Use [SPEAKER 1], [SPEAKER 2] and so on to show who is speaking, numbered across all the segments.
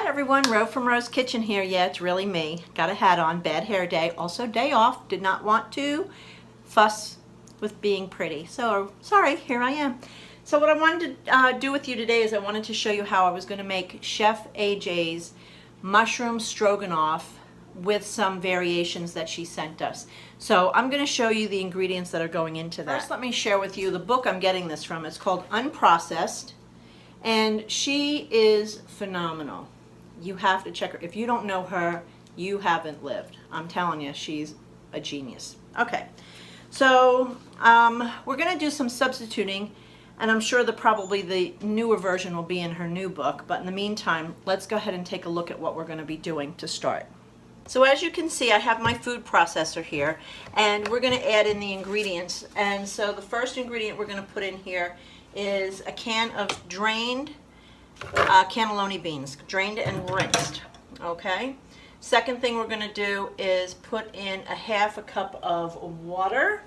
[SPEAKER 1] everyone, Ro from Ro's Kitchen here. Yeah, it's really me. Got a hat on, bad hair day. Also day off, did not want to fuss with being pretty. So, sorry, here I am. So what I wanted to do with you today is I wanted to show you how I was going to make Chef AJ's mushroom stroganoff with some variations that she sent us. So I'm going to show you the ingredients that are going into that. First, let me share with you the book I'm getting this from. It's called Unprocessed, and she is phenomenal. You have to check her. If you don't know her, you haven't lived. I'm telling you, she's a genius. Okay, so we're going to do some substituting, and I'm sure that probably the newer version will be in her new book, but in the meantime, let's go ahead and take a look at what we're going to be doing to start. So as you can see, I have my food processor here, and we're going to add in the ingredients. And so the first ingredient we're going to put in here is a can of drained cannelloni beans, drained and rinsed. Okay. Second thing we're going to do is put in a half a cup of water.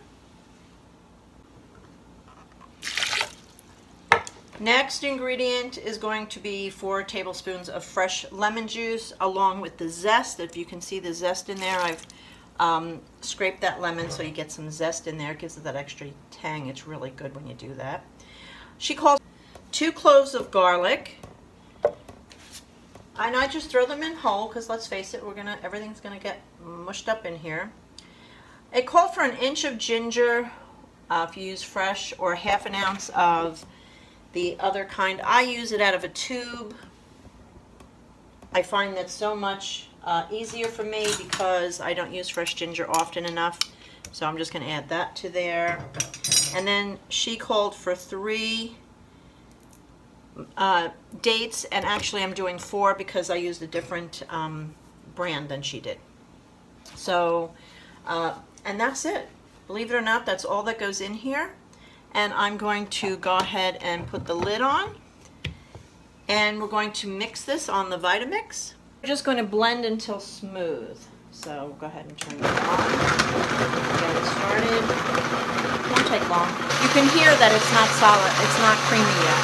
[SPEAKER 1] Next ingredient is going to be 4 tablespoons of fresh lemon juice along with the zest. If you can see the zest in there, I've scraped that lemon so you get some zest in there. It gives it that extra tang. It's really good when you do that. She calls 2 cloves of garlic. And I just throw them in whole because let's face it, everything's gonna get mushed up in here. It called for 1 inch of ginger if you use fresh, or half an ounce of the other kind. I use it out of a tube. I find that so much easier for me because I don't use fresh ginger often enough. So I'm just going to add that to there. And then she called for 3 dates, and actually I'm doing 4 because I used a different brand than she did. So, and that's it. Believe it or not, that's all that goes in here. And I'm going to go ahead and put the lid on, and we're going to mix this on the Vitamix. We're just going to blend until smooth. So we'll go ahead and turn it on. Get it started. It won't take long. You can hear that it's not solid, it's not creamy yet.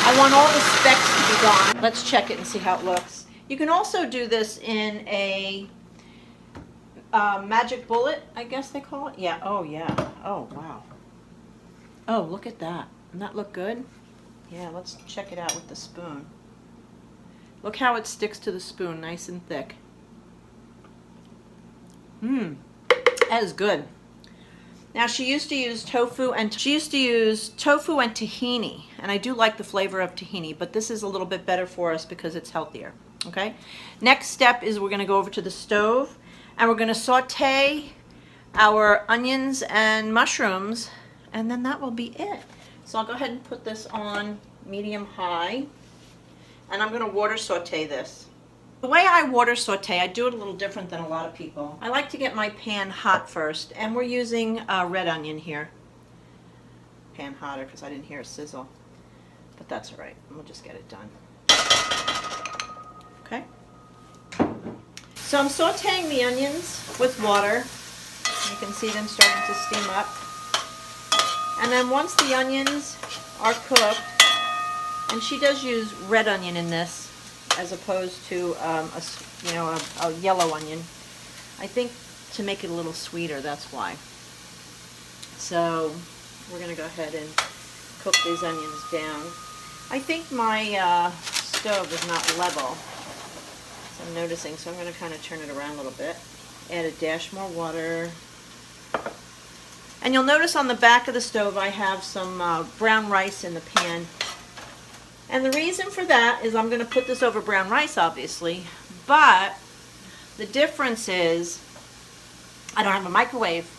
[SPEAKER 1] I want all the specks to be gone. Let's check it and see how it looks. You can also do this in a magic bullet, I guess they call it. Yeah, oh yeah, oh wow. Oh, look at that. Doesn't that look good? Yeah, let's check it out with the spoon. Look how it sticks to the spoon, nice and thick. That is good. Now she used to use tofu and tahini, and I do like the flavor of tahini, but this is a little bit better for us because it's healthier. Okay? Next step is we're going to go over to the stove, and we're going to saute our onions and mushrooms, and then that will be it. So I'll go ahead and put this on medium-high, and I'm going to water saute this. The way I water saute, I do it a little different than a lot of people. I like to get my pan hot first, and we're using red onion here. Pan hotter because I didn't hear a sizzle, but that's all right. We'll just get it done. Okay. So I'm sauteing the onions with water. You can see them starting to steam up. And then once the onions are cooked, and she does use red onion in this as opposed to a yellow onion. I think to make it a little sweeter, that's why. So we're going to go ahead and cook these onions down. I think my stove is not level, so I'm noticing, so I'm going to kind of turn it around a little bit. Add a dash more water. And you'll notice on the back of the stove I have some brown rice in the pan. And the reason for that is I'm going to put this over brown rice, obviously, but the difference is I don't have a microwave,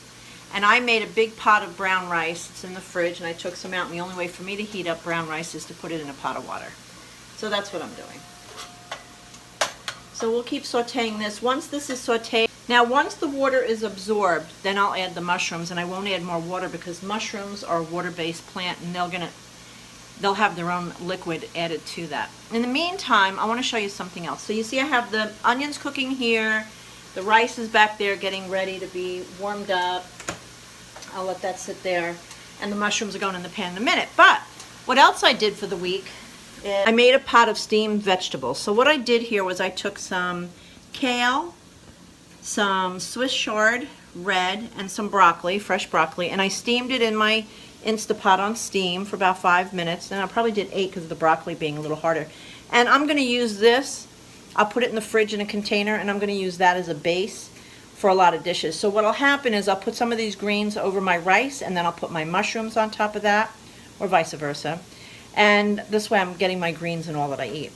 [SPEAKER 1] and I made a big pot of brown rice. It's in the fridge, and I took some out, and the only way for me to heat up brown rice is to put it in a pot of water. So that's what I'm doing. So we'll keep sauteing this. Once this is sauteed, now once the water is absorbed, then I'll add the mushrooms, and I won't add more water because mushrooms are a water-based plant, and they'll have their own liquid added to that. In the meantime, I want to show you something else. So you see I have the onions cooking here, the rice is back there getting ready to be warmed up. I'll let that sit there, and the mushrooms are going in the pan in a minute. But what else I did for the week I made a pot of steamed vegetables. So what I did here was I took some kale, some Swiss chard red, and some broccoli, fresh broccoli, and I steamed it in my Instapot on steam for about 5 minutes. And I probably did 8 because of the broccoli being a little harder. And I'm going to use this. I'll put it in the fridge in a container, and I'm going to use that as a base for a lot of dishes. So what'll happen is I'll put some of these greens over my rice, and then I'll put my mushrooms on top of that, or vice versa. And this way I'm getting my greens in all that I eat.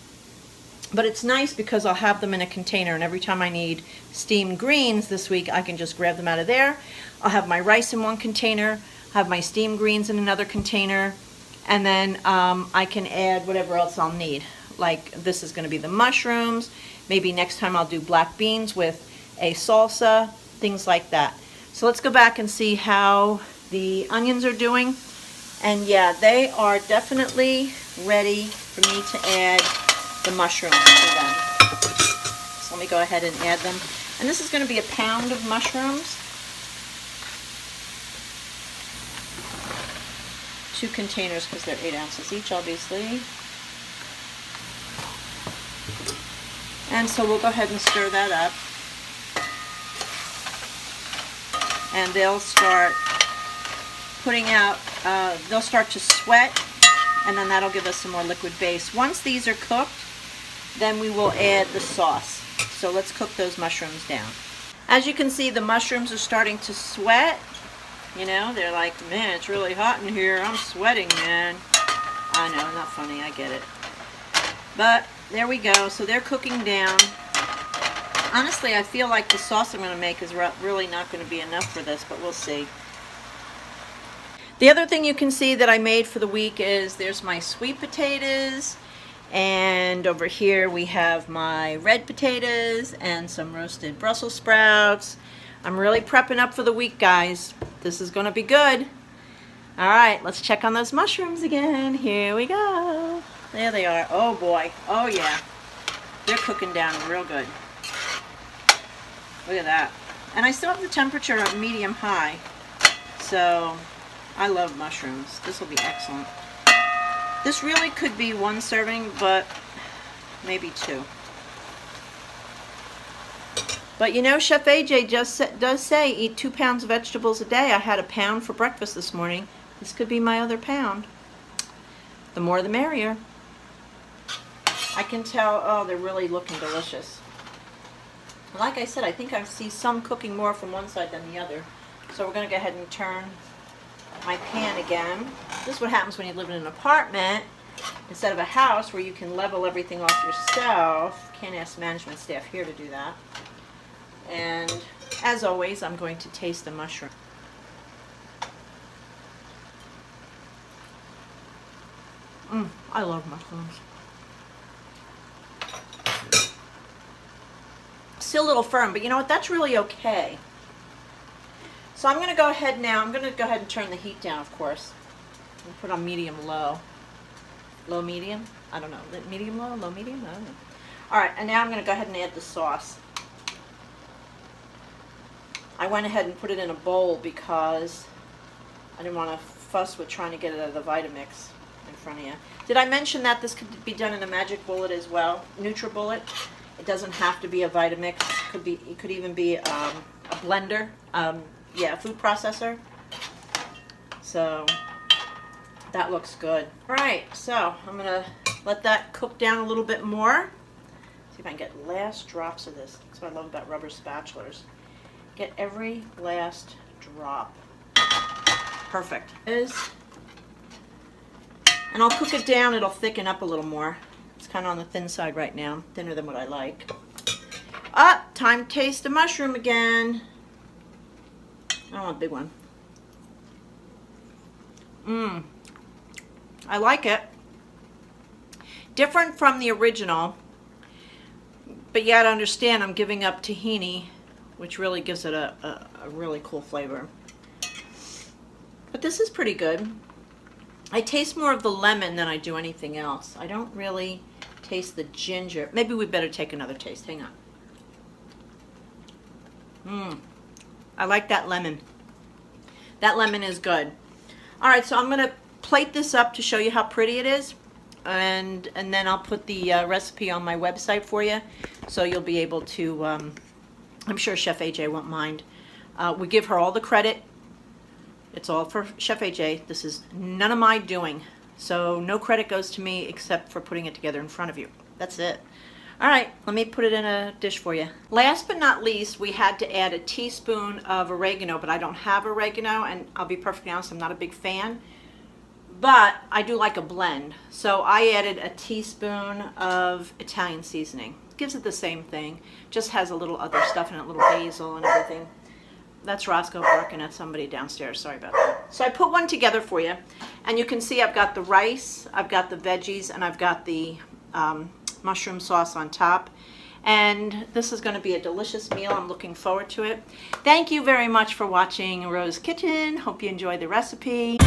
[SPEAKER 1] But it's nice because I'll have them in a container, and every time I need steamed greens this week, I can just grab them out of there. I'll have my rice in one container, have my steamed greens in another container, and then I can add whatever else I'll need. Like this is going to be the mushrooms. Maybe next time I'll do black beans with a salsa, things like that. So let's go back and see how the onions are doing. And yeah, they are definitely ready for me to add the mushrooms to them. So let me go ahead and add them. And this is going to be a pound of mushrooms. 2 containers because they're 8 ounces each, obviously. And so we'll go ahead and stir that up. And they'll start putting out, they'll start to sweat, and then that'll give us some more liquid base. Once these are cooked, then we will add the sauce. So let's cook those mushrooms down. As you can see, the mushrooms are starting to sweat. You know, they're like, man, it's really hot in here. I'm sweating, man. I know, not funny, I get it. But there we go. So they're cooking down. Honestly, I feel like the sauce I'm going to make is really not going to be enough for this, but we'll see. The other thing you can see that I made for the week is there's my sweet potatoes, and over here we have my red potatoes and some roasted Brussels sprouts. I'm really prepping up for the week, guys. This is going to be good. All right, let's check on those mushrooms again. Here we go. There they are. Oh boy. Oh yeah. They're cooking down real good. Look at that. And I still have the temperature at medium high. So I love mushrooms. This will be excellent. This really could be 1 serving, but maybe 2. But you know, Chef AJ just does say eat 2 pounds of vegetables a day. I had a pound for breakfast this morning. This could be my other pound. The more the merrier. I can tell, oh, they're really looking delicious. Like I said, I think I see some cooking more from one side than the other. So we're going to go ahead and turn my pan again. This is what happens when you live in an apartment instead of a house where you can level everything off yourself. Can't ask management staff here to do that. And as always, I'm going to taste the mushroom. I love mushrooms. Still a little firm, but you know what? That's really okay. So I'm going to go ahead now. I'm going to go ahead and turn the heat down, of course. And put on medium low. Low medium? I don't know. Medium low? Low medium? I don't know. Alright, and now I'm going to go ahead and add the sauce. I went ahead and put it in a bowl because I didn't want to fuss with trying to get it out of the Vitamix in front of you. Did I mention that this could be done in a Magic Bullet as well? NutriBullet. It doesn't have to be a Vitamix. It could even be a blender. Yeah, a food processor. So that looks good. All right, so I'm gonna let that cook down a little bit more. See if I can get last drops of this. That's what I love about rubber spatulas. Get every last drop. Perfect. And I'll cook it down. It'll thicken up a little more. It's kind of on the thin side right now, thinner than what I like. Time to taste the mushroom again. I want a big one. I like it. Different from the original, but you gotta understand I'm giving up tahini, which really gives it a really cool flavor. But this is pretty good. I taste more of the lemon than I do anything else. I don't really taste the ginger. Maybe we better take another taste. Hang on. I like that lemon. That lemon is good. All right, so I'm going to plate this up to show you how pretty it is. and then I'll put the recipe on my website for you, so you'll be able to, I'm sure Chef AJ won't mind. We give her all the credit. It's all for Chef AJ. This is none of my doing. So no credit goes to me except for putting it together in front of you. That's it. All right, let me put it in a dish for you. Last but not least, we had to add a teaspoon of oregano, but I don't have oregano, and I'll be perfectly honest, I'm not a big fan. But I do like a blend. So I added a teaspoon of Italian seasoning. Gives it the same thing. Just has a little other stuff in it, a little basil and everything. That's Roscoe barking at somebody downstairs. Sorry about that. So I put one together for you. And you can see I've got the rice, I've got the veggies, and I've got the mushroom sauce on top. And this is going to be a delicious meal. I'm looking forward to it. Thank you very much for watching Rose's Kitchen. Hope you enjoy the recipe.